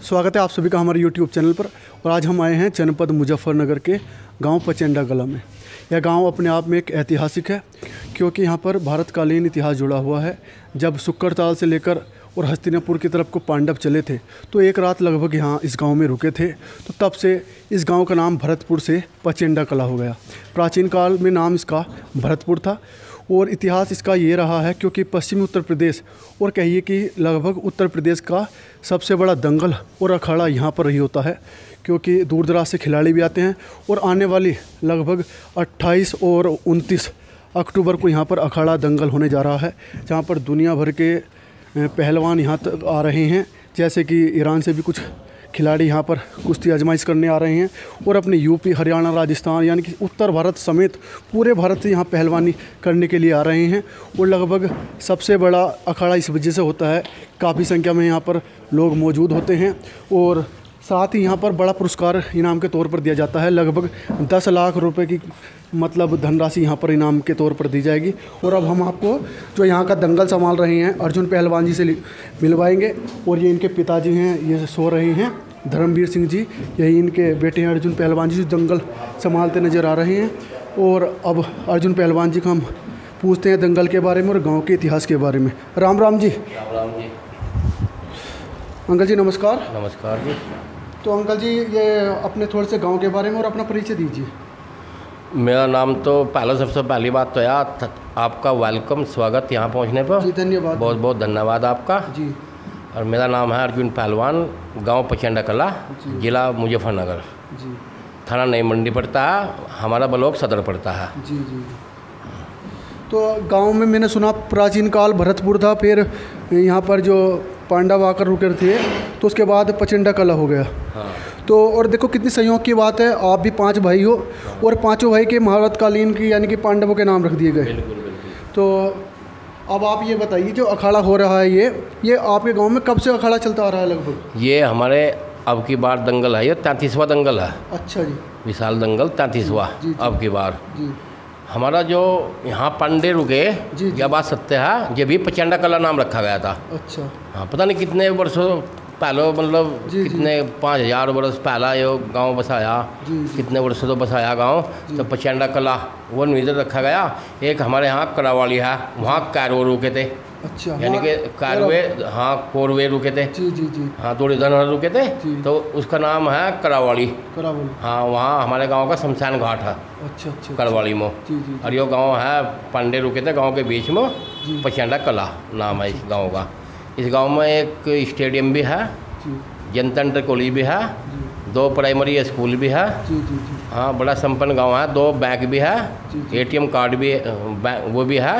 स्वागत है आप सभी का हमारे YouTube चैनल पर। और आज हम आए हैं जनपद मुजफ्फरनगर के गांव पचेंडा कला में। यह गांव अपने आप में एक ऐतिहासिक है, क्योंकि यहां पर भारतकालीन इतिहास जुड़ा हुआ है। जब सुक्करताल से लेकर और हस्तिनापुर की तरफ को पांडव चले थे तो एक रात लगभग यहाँ इस गांव में रुके थे। तो तब से इस गांव का नाम भरतपुर से पचेंडा कला हो गया। प्राचीन काल में नाम इसका भरतपुर था और इतिहास इसका ये रहा है क्योंकि पश्चिमी उत्तर प्रदेश और कहिए कि लगभग उत्तर प्रदेश का सबसे बड़ा दंगल और अखाड़ा यहाँ पर ही होता है, क्योंकि दूर दराज से खिलाड़ी भी आते हैं। और आने वाली लगभग 28 और 29 अक्टूबर को यहाँ पर अखाड़ा दंगल होने जा रहा है, जहाँ पर दुनिया भर के पहलवान यहाँ तक आ रहे हैं। जैसे कि ईरान से भी कुछ खिलाड़ी यहाँ पर कुश्ती आजमाइश करने आ रहे हैं और अपने यूपी, हरियाणा, राजस्थान यानी कि उत्तर भारत समेत पूरे भारत से यहाँ पहलवानी करने के लिए आ रहे हैं। और लगभग सबसे बड़ा अखाड़ा इस वजह से होता है, काफ़ी संख्या में यहाँ पर लोग मौजूद होते हैं। और साथ ही यहाँ पर बड़ा पुरस्कार इनाम के तौर पर दिया जाता है। लगभग 10 लाख रुपए की मतलब धनराशि यहाँ पर इनाम के तौर पर दी जाएगी। और अब हम आपको जो यहाँ का दंगल संभाल रहे हैं अर्जुन पहलवान जी से मिलवाएंगे। और ये इनके पिताजी हैं, ये सो रहे हैं, धर्मवीर सिंह जी। यही इनके बेटे हैं अर्जुन पहलवान जी, जो दंगल संभालते नज़र आ रहे हैं। और अब अर्जुन पहलवान जी को हम पूछते हैं दंगल के बारे में और गाँव के इतिहास के बारे में। राम राम जी। राम राम जी। अंकल जी नमस्कार। नमस्कार जी। तो अंकल जी ये अपने थोड़े से गांव के बारे में और अपना परिचय दीजिए। मेरा नाम तो पहले सबसे पहली बात तो यार आपका वेलकम, स्वागत यहाँ पहुँचने पर। जी धन्यवाद। बहुत बहुत धन्यवाद आपका जी। और मेरा नाम है अर्जुन पहलवान, गांव पचेंडा कला, जिला मुजफ्फरनगर, जी। थाना नई मंडी पड़ता है, हमारा ब्लॉक सदर पड़ता है। जी जी। तो गांव में मैंने सुना प्राचीन काल भरतपुर था, फिर यहाँ पर जो पांडव आकर रुके थे तो उसके बाद पचेंडा कला हो गया। हाँ। तो और देखो कितनी संयोग की बात है, आप भी 5 भाई हो और पांचों भाई के महाभारतकालीन की यानी कि पांडवों के नाम रख दिए गए। बिल्कुल बिल्कुल। तो अब आप ये बताइए जो अखाड़ा हो रहा है ये आपके गांव में कब से अखाड़ा चलता आ रहा है लगभग? ये हमारे अब की बार दंगल है, ये 33वां दंगल है। अच्छा जी। विशाल दंगल 33वां अब की बार। जी। हमारा जो यहाँ पांडे रुके, यह बात सत्य है, ये भी पचेंडा कला नाम रखा गया था। अच्छा। हाँ, पता नहीं कितने वर्षों पहले, मतलब कितने 5000 वर्ष पहला ये गांव बसाया। कितने वर्षों तो बसाया गांव, तो पचेंडा कला वो निधर रखा गया। एक हमारे यहाँ करावाली है, वहाँ कैरवे रुके थे। अच्छा। यानी कि कैरवे, हाँ कोरवे रुके थे। जी जी जी। हाँ, थोड़ी धनहर रुके थे, तो उसका नाम है करावाली। करावाली। हाँ, वहाँ हमारे गांव का शमशान घाट है। अच्छा अच्छा। करवाली में। जी जी। और ये गांव है पांडे रुके थे, गांव के बीच में पचेंडा कला नाम है इस गांव का। इस गांव में एक स्टेडियम भी है, जनतंत्र कॉलेज भी है, 2 प्राइमरी स्कूल भी है। जी जी जी। हाँ, बड़ा संपन्न गांव है, 2 बैंक भी है, ATM कार्ड भी वो भी है।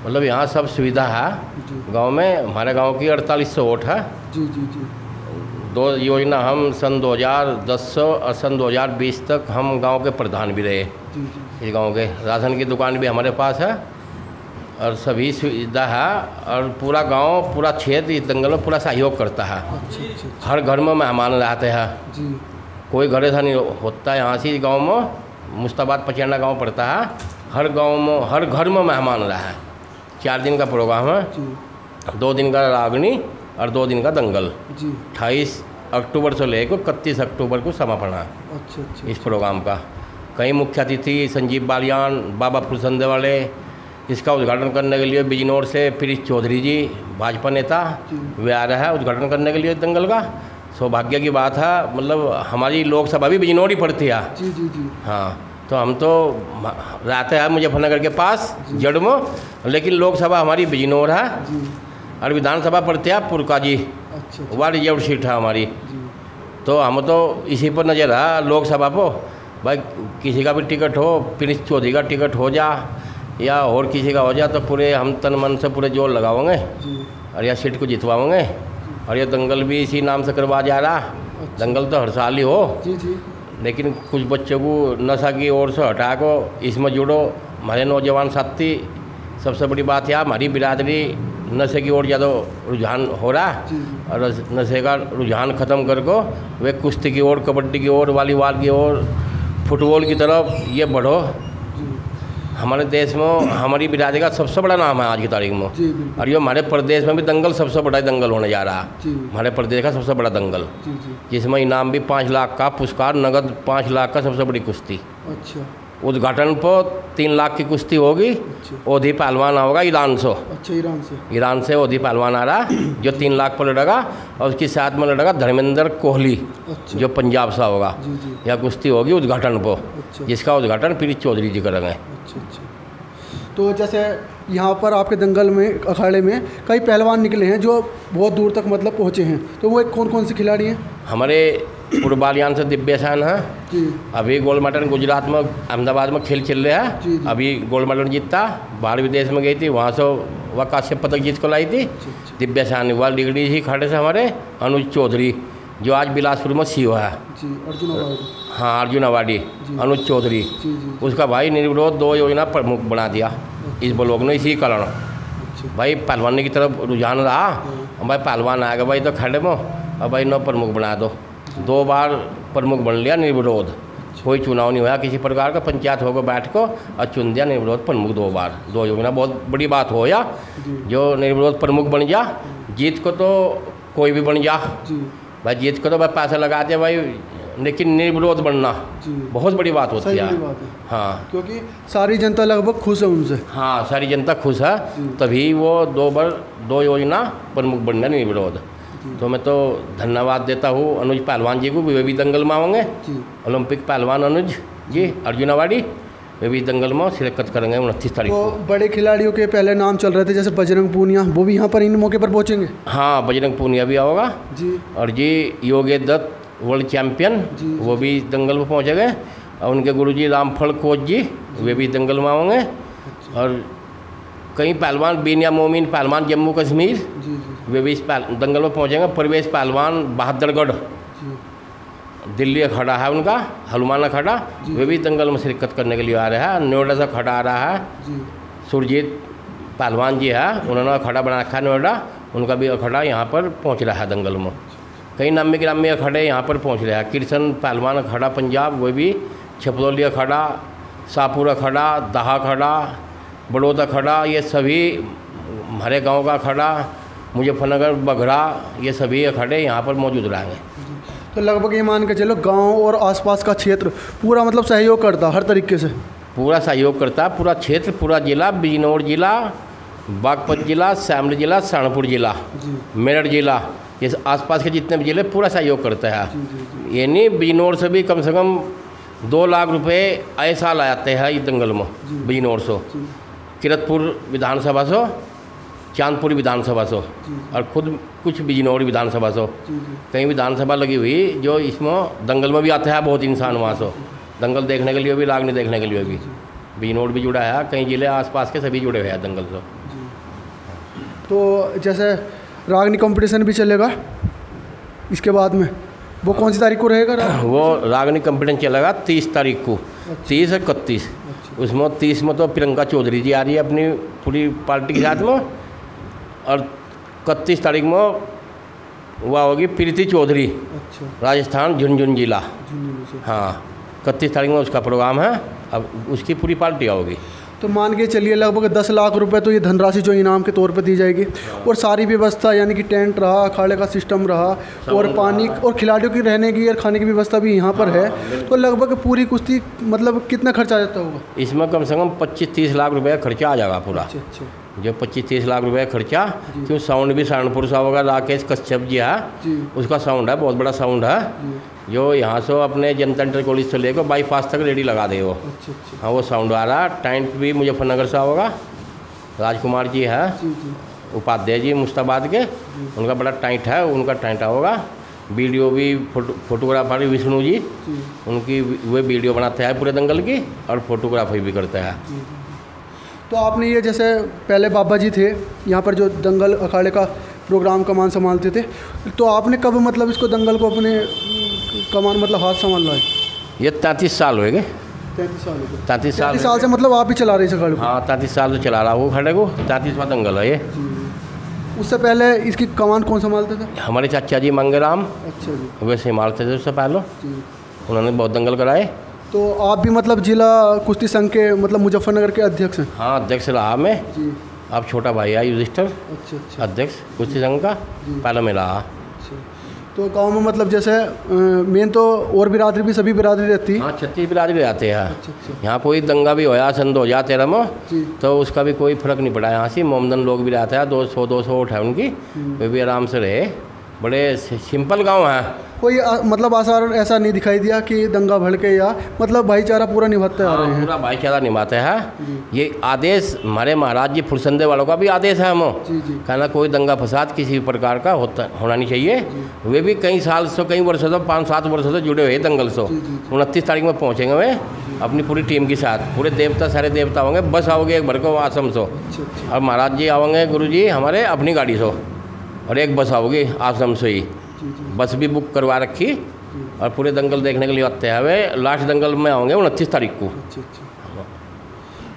मतलब यहाँ सब सुविधा है गांव में। हमारे गांव की 4800 वोट है। जी जी जी। 2 योजना हम सन 2010 और सन 2020 तक हम गांव के प्रधान भी रहे। जी जी। इस गांव के राशन की दुकान भी हमारे पास है और सभी सुविधा है। और पूरा गांव, पूरा क्षेत्र इस दंगल में पूरा सहयोग करता है। अच्छा अच्छा। हर घर में मेहमान रहते हैं। जी। कोई घर ऐसा नहीं होता यहाँ से। गांव में मुस्ताबाद पचेंडा गांव पड़ता है, हर गांव में हर घर में मेहमान रहा है। 4 दिन का प्रोग्राम है, 2 दिन का रागनी और 2 दिन का दंगल। जी। 28 अक्टूबर से लेकर 31 अक्टूबर को समापन है। अच्छा अच्छा। इस प्रोग्राम का कई मुख्य अतिथि संजीव बालियान, बाबा फुलसंदे वाले। इसका उद्घाटन करने के लिए बिजनौर से प्रीत चौधरी जी, भाजपा नेता, वे आ रहे हैं उद्घाटन करने के लिए दंगल का। सौभाग्य की बात है, मतलब हमारी लोकसभा भी बिजनौर ही पड़ती है। जी जी जी। हाँ, तो हम तो रहते हैं मुजफ्फरनगर के पास जड़ में, लेकिन लोकसभा हमारी बिजनौर है और विधानसभा पड़ती है पुरका जी। अच्छा। वह रिजर्व सीट है हमारी। तो हम तो इसी पर नज़र है लोकसभा को। भाई किसी का भी टिकट हो, प्रीत चौधरी का टिकट हो जा या और किसी का हो जाए, तो पूरे हम तन मन से पूरे जोर लगाओगे और यह सीट को जितवाओगे। और ये दंगल भी इसी नाम से करवा जा रहा। दंगल तो हर साल ही हो, लेकिन कुछ बच्चों को नशा की ओर से हटा को इसमें जुड़ो। हमारे नौजवान साथी, सबसे बड़ी बात है हमारी बिरादरी नशे की ओर ज़्यादा रुझान हो रहा है। और नशे का रुझान ख़त्म कर को वे कुश्ती की ओर, कबड्डी की ओर, वॉलीबॉल की ओर, फुटबॉल की तरफ ये बढ़ो। हमारे देश में हमारी बिरादरी का सबसे बड़ा नाम है आज की तारीख में। जी बिल्कुल। और ये हमारे प्रदेश में भी दंगल सबसे बड़ा दंगल होने जा रहा है। जी हमारे प्रदेश का सबसे बड़ा दंगल, जी जी। जिसमें इनाम भी 5 लाख का, पुरस्कार नगद 5 लाख का, सबसे बड़ी कुश्ती। अच्छा उद्घाटन पर 3 लाख की कुश्ती होगी। अच्छा ओधी पहलवान होगा ईरान से। अच्छा। ईरान से ओधी पहलवान आ रहा जो 3 लाख पर लड़ेगा, और उसके साथ में लड़ेगा धर्मेंद्र कोहली अच्छा जो पंजाब से होगा। जी जी। यह कुश्ती होगी उद्घाटन पर, अच्छा जिसका उद्घाटन पीरी चौधरी जी करेंगे। अच्छा अच्छा। तो जैसे यहाँ पर आपके दंगल में, अखाड़े में कई पहलवान निकले हैं जो बहुत दूर तक मतलब पहुँचे हैं, तो वो कौन कौन से खिलाड़ी हैं? हमारे पूर्वालियान से दिव्यसान है। जी अभी गोल्ड मेडल गुजरात में, अहमदाबाद में खेल चल रहा है। जी, जी। अभी गोल्ड मेडल जीतता, बाहर विदेश में गई थी, वहाँ से वह कांस्य पदक जीत को लाई थी। अच्छा। दिव्यसान हुआ डिग्री ही खड़े से हमारे अनुज चौधरी, जो आज बिलासपुर में सीओ है। जी अर्जुन अवार्ड। हाँ, अर्जुन अवार्डी अनुज चौधरी, जी जी। उसका भाई निर्विरोध 2 योजना प्रमुख बना दिया इस ब्लॉक ने, इसी कारण। अच्छा भाई पहलवानी की तरफ रुझान रहा, और भाई पहलवान आएगा भाई तो खड़े में, और भाई 9 प्रमुख बना दो। 2 बार प्रमुख बन लिया निर्विरोध, कोई चुनाव नहीं हुआ किसी प्रकार का, पंचायत होकर बैठ को और चुन दिया निर्विरोध प्रमुख 2 बार। 2 योजना बहुत बड़ी बात हो या, जो निर्विरोध प्रमुख बन जा। जीत को तो कोई भी बन जा जी भाई, जीत को तो भाई पैसा लगा दिया भाई, लेकिन निर्विरोध बनना जी बहुत बड़ी बात होती सही है। बड़ी बात है, हाँ क्योंकि सारी जनता लगभग खुश है उनसे। हाँ, सारी जनता खुश है, तभी वो 2 बार 2 योजना प्रमुख बनना निर्विरोध। तो मैं तो धन्यवाद देता हूँ अनुज पहलवान जी को, वे भी दंगल में आएंगे। जी ओलंपिक पहलवान अनुज जी, अर्जुन अवार्डी, वे भी दंगल में शिरकत करेंगे 29 तारीख तो को। बड़े खिलाड़ियों के पहले नाम चल रहे थे, जैसे बजरंग पूनिया, वो भी यहाँ पर इन मौके पर पहुँचेंगे? हाँ, बजरंग पूनिया भी आओगा। जी और जी योगेश दत्त वर्ल्ड चैम्पियन, जी, वो भी दंगल में पहुँचे गए। और उनके गुरुजी रामफल कोच जी, वे भी दंगल में आएंगे। और कई पहलवान, बीनिया मोमिन पहलवान जम्मू कश्मीर, जी जी वे भी इस दंगल में पहुँचेंगे। परवेश पहलवान बहादुरगढ़, जी दिल्ली अखाड़ा है उनका, हनुमान अखाड़ा, वे भी दंगल में शिरकत करने के लिए आ रहा है। नोएडा से अखाड़ा आ रहा है, जी सुरजीत पहलवान जी है, उन्होंने अखाड़ा बना रखा है नोएडा, उनका भी अखाड़ा यहाँ पर पहुँच रहा है दंगल में। कई नामी गिरामी अखाड़े यहाँ पर पहुँच रहे हैं। कृष्ण पहलवान अखाड़ा पंजाब, वो भी छपरौली अखाड़ा, शाहपुर अखाड़ा, दहा अखाड़ा, बड़ौद अखाड़ा, ये सभी हमारे गांव का अखाड़ा, मुजफ्फरनगर, बघड़ा, ये सभी अखाड़े यहाँ पर मौजूद रहेंगे। तो लगभग ये मान के चलो गांव और आसपास का क्षेत्र पूरा मतलब सहयोग करता हर तरीके से? पूरा सहयोग करता है, पूरा क्षेत्र, पूरा जिला, बिजनौर जिला, बागपत जिला, शामली जिला, सहारनपुर जिला, मेरठ जिला, ये आसपास के जितने भी जिले पूरा सहयोग करते हैं। ये नहीं, बिजनौर से भी कम 2 लाख रुपए आए साल आ जाते हैं इस दंगल में। बिजनौर से, किरतपुर विधानसभा से, चांदपुर विधानसभा से, और खुद कुछ बिजनौर विधानसभा से, कहीं विधानसभा लगी हुई जो इसमें दंगल में भी आते हैं बहुत इंसान वहाँ से, दंगल देखने के लिए भी, रागनी देखने के लिए भी। बिजनौर भी जुड़ा है, कई जिले आसपास के सभी जुड़े हुए हैं दंगल से। तो जैसे रागनी कंपटीशन भी चलेगा इसके बाद में, वो कौन सी तारीख को रहेगा? वो रागनी कंपटीशन चलेगा 30 तारीख को, 30 और 31। उसमें 30 में तो प्रियंका चौधरी जी आ रही है अपनी पूरी पार्टी के साथ में, और 31 तारीख में वह होगी प्रीति चौधरी, अच्छा राजस्थान झुंझुनू जिला। से। हाँ, 31 तारीख में उसका प्रोग्राम है, अब उसकी पूरी पार्टी आओगी। तो मान के चलिए लगभग 10 लाख रुपए तो ये धनराशि जो इनाम के तौर पे दी जाएगी, और सारी व्यवस्था यानी कि टेंट रहा, अखाड़े का सिस्टम रहा, और पानी और खिलाड़ियों की रहने की और खाने की व्यवस्था भी यहाँ पर है। तो लगभग पूरी कुश्ती मतलब कितना खर्चा आ जाता होगा? इसमें कम से कम 25-30 लाख रुपये का खर्चा आ जाएगा पूरा। अच्छा जो 25-30 लाख रुपये खर्चा, क्यों साउंड भी सहारनपुर से होगा, राकेश कश्यप जी है, उसका साउंड है, बहुत बड़ा साउंड है, जो यहाँ से अपने जनता इंटर कॉलेज से लेकर बाईपास तक रेडी लगा दे वो। अच्छा। हाँ, वो साउंड आ रहा है। टेंट भी मुजफ्फरनगर से होगा, राजकुमार जी है, उपाध्याय जी मुस्ताबाद के, उनका बड़ा टेंट है, उनका टेंट होगा। वीडियो भी फोटोग्राफर विष्णु जी, उनकी वे वीडियो बनाते हैं पूरे दंगल की, और फोटोग्राफी भी करते हैं। तो आपने ये जैसे पहले बाबा जी थे यहाँ पर जो दंगल अखाड़े का प्रोग्राम कमान संभालते थे, तो आपने कब मतलब इसको दंगल को अपने कमान मतलब हाथ संभालना है? ये 33 साल हो गए। 33 साल हो गए। 33 साल से मतलब आप ही चला रहे इस अखाड़े को? हाँ, 33 साल से चला रहा हूँ खड़े को, 33वां दंगल है ये। उससे पहले इसकी कमान कौन संभालते थे? हमारे चाचा जी मंगेराम, अच्छा जी। वैसे संभालते थे उससे पहले, जी। उन्होंने बहुत दंगल कराए। तो आप भी मतलब जिला कुश्ती संघ के मतलब मुजफ्फरनगर के अध्यक्ष हैं? हाँ, अध्यक्ष रहा मैं। जी। अब छोटा भाई है युधिष्ठिर, अच्छा अच्छा। अध्यक्ष कुश्ती संघ का, पहले मैं रहा। अच्छा। तो गांव में मतलब जैसे मेन तो और बिरादरी भी सभी बिरादरी रहती है? हाँ, 36 बिरादरी आते हैं। अच्छा अच्छा। यहाँ कोई दंगा भी होया सन 2013 में, जी। तो उसका भी कोई फर्क नहीं पड़ा। यहाँ से मोमदन लोग भी रहते हैं, 200 वोट है उनकी, वे भी आराम से रहे। बड़े सिंपल गांव है। कोई मतलब आसार ऐसा नहीं दिखाई दिया कि दंगा भड़के या मतलब भाईचारा पूरा निभाते आ रहे हैं? पूरा भाईचारा निभाते हैं। ये आदेश हमारे महाराज जी फुरसंदे वालों का भी आदेश है हम, कहना कोई दंगा फसाद किसी भी प्रकार का होना नहीं चाहिए। वे भी कई साल से, कई वर्षों से, 5-7 वर्षों से जुड़े हुए दंगल से। 29 तारीख में पहुँचेंगे वे अपनी पूरी टीम के साथ, पूरे देवता सारे देवता होंगे। बस आओगे एक भर को आश्रम से, और महाराज जी आवेंगे गुरु जी हमारे अपनी गाड़ी से, और एक बस आओगी आश्रम से ही। बस भी बुक करवा रखी, और पूरे दंगल देखने के लिए आते हैं। वे लास्ट दंगल में आएंगे 29 तारीख को। अच्छा अच्छा।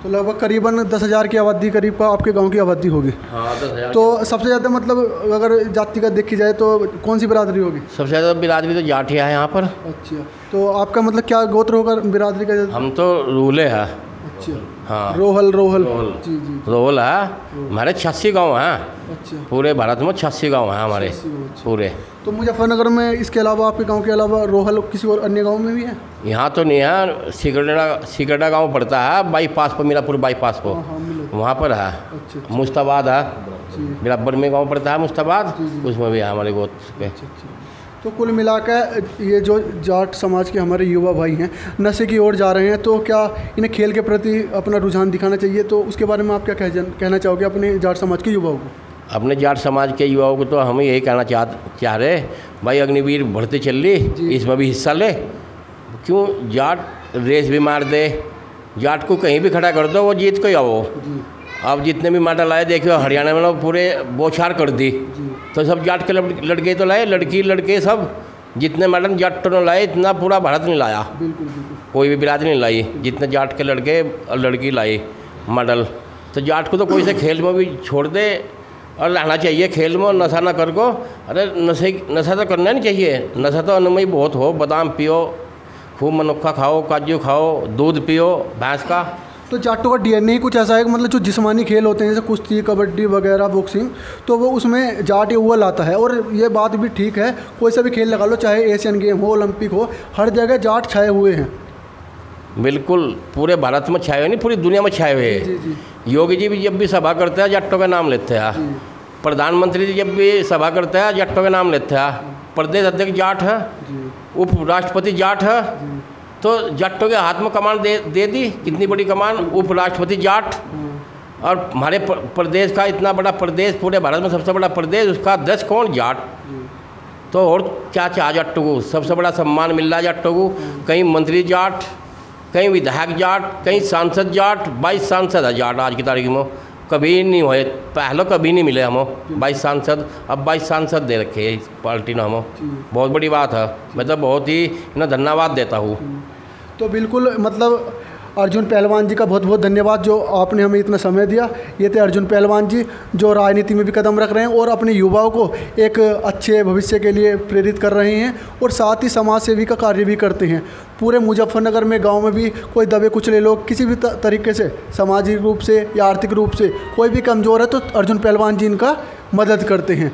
तो लगभग करीबन 10,000 की आबादी करीब का आपके गांव की आबादी होगी? हाँ, 10,000। तो सबसे ज़्यादा मतलब अगर जाति का देखी जाए तो कौन सी बिरादरी होगी? सबसे ज़्यादा बिरादरी तो जाठिया है यहाँ पर। अच्छा। तो आपका मतलब क्या गोत्र होगा बिरादरी का? हम तो रूले है। अच्छा। हाँ, रोहल। जी जी। रोहल है। हमारे 86 गाँव हैं। अच्छा। पूरे भारत में 86 गाँव हैं हमारे पूरे। तो मुजफ्फरनगर में इसके अलावा आपके गांव के अलावा रोहल किसी और अन्य गांव में भी है? यहाँ तो नहीं है, सिकरडा गाँव पड़ता है बाईपास पर, मीरापुर बाईपास पर, वहाँ पर है। अच्छा। मुस्ताबाद है, बराबर में गाँव पड़ता है मुस्ताबाद, उसमें भी है हमारे गोत्र के। तो कुल मिलाकर ये जो जाट समाज के हमारे युवा भाई हैं नशे की ओर जा रहे हैं, तो क्या इन्हें खेल के प्रति अपना रुझान दिखाना चाहिए? तो उसके बारे में आप क्या कहना चाहोगे अपने जाट समाज के युवाओं को? अपने जाट समाज के युवाओं को तो हम यही कहना चाह रहे भाई, अग्निवीर भर्ती चल रही, इसमें भी हिस्सा ले। क्यों जाट रेस भी मार दे, जाट को कहीं भी खड़ा कर दो वो जीत को आओ। अब जितने भी मेडल आए देखियो हरियाणा में लोग पूरे बौछार कर दी, तो सब जाट के लड़के तो लाए, लड़के सब जितने मेडल जाट ने लाए इतना पूरा भारत नहीं लाया। बिल्कुल। कोई भी बिरादरी नहीं लाई जितने जाट के लड़के और लड़की लाई मेडल। तो जाट को तो कोई से खेल में भी छोड़ दे और रहना चाहिए खेल में, नशा ना कर को। अरे नशा तो करना नहीं चाहिए, नशा तो अन्न बहुत हो। बादाम पियो, खूब मनुक्खा खाओ, काजू खाओ, दूध पियो भैंस का। तो जाटों का डीएनए कुछ ऐसा है कि मतलब जो जिस्मानी खेल होते हैं जैसे कुश्ती, कबड्डी वगैरह, बॉक्सिंग, तो वो उसमें जाट अव्वल आता है। और ये बात भी ठीक है, कोई सा भी खेल लगा लो, चाहे एशियन गेम हो, ओलंपिक हो, हर जगह जाट छाए हुए हैं। बिल्कुल, पूरे भारत में छाए हुए नहीं, पूरी दुनिया में छाए हुए हैं। योगी जी भी जब भी सभा करते हैं जाटों का नाम लेते हैं। प्रधानमंत्री जी जब भी सभा करते हैं जाटों का नाम लेते हैं। प्रदेश अध्यक्ष जाट है, उप राष्ट्रपति जाट है, तो जाटों के हाथ में कमान दे दी, कितनी बड़ी कमान, उपराष्ट्रपति जाट। और हमारे प्रदेश का इतना बड़ा प्रदेश, पूरे भारत में सबसे बड़ा प्रदेश, उसका अध्यक्ष कौन? जाट। तो और क्या चाह जाटों को? सबसे बड़ा सम्मान मिल रहा है जाटों को। कहीं मंत्री जाट, कहीं विधायक जाट, कहीं सांसद जाट। 22 सांसद है जाट आज की तारीख में, कभी नहीं हुए पहले, कभी नहीं मिले हम 22 सांसद। अब 22 सांसद दे रखे हैं इस पार्टी ने हम, बहुत बड़ी बात है। मैं तो बहुत ही इन्हें धन्यवाद देता हूँ। तो बिल्कुल मतलब अर्जुन पहलवान जी का बहुत बहुत धन्यवाद जो आपने हमें इतना समय दिया। ये थे अर्जुन पहलवान जी जो राजनीति में भी कदम रख रहे हैं और अपने युवाओं को एक अच्छे भविष्य के लिए प्रेरित कर रहे हैं, और साथ ही समाज सेवी का कार्य भी करते हैं। पूरे मुजफ्फरनगर में गांव में भी कोई दबे कुचले लोग किसी भी तरीके से सामाजिक रूप से या आर्थिक रूप से कोई भी कमज़ोर है तो अर्जुन पहलवान जी इनका मदद करते हैं।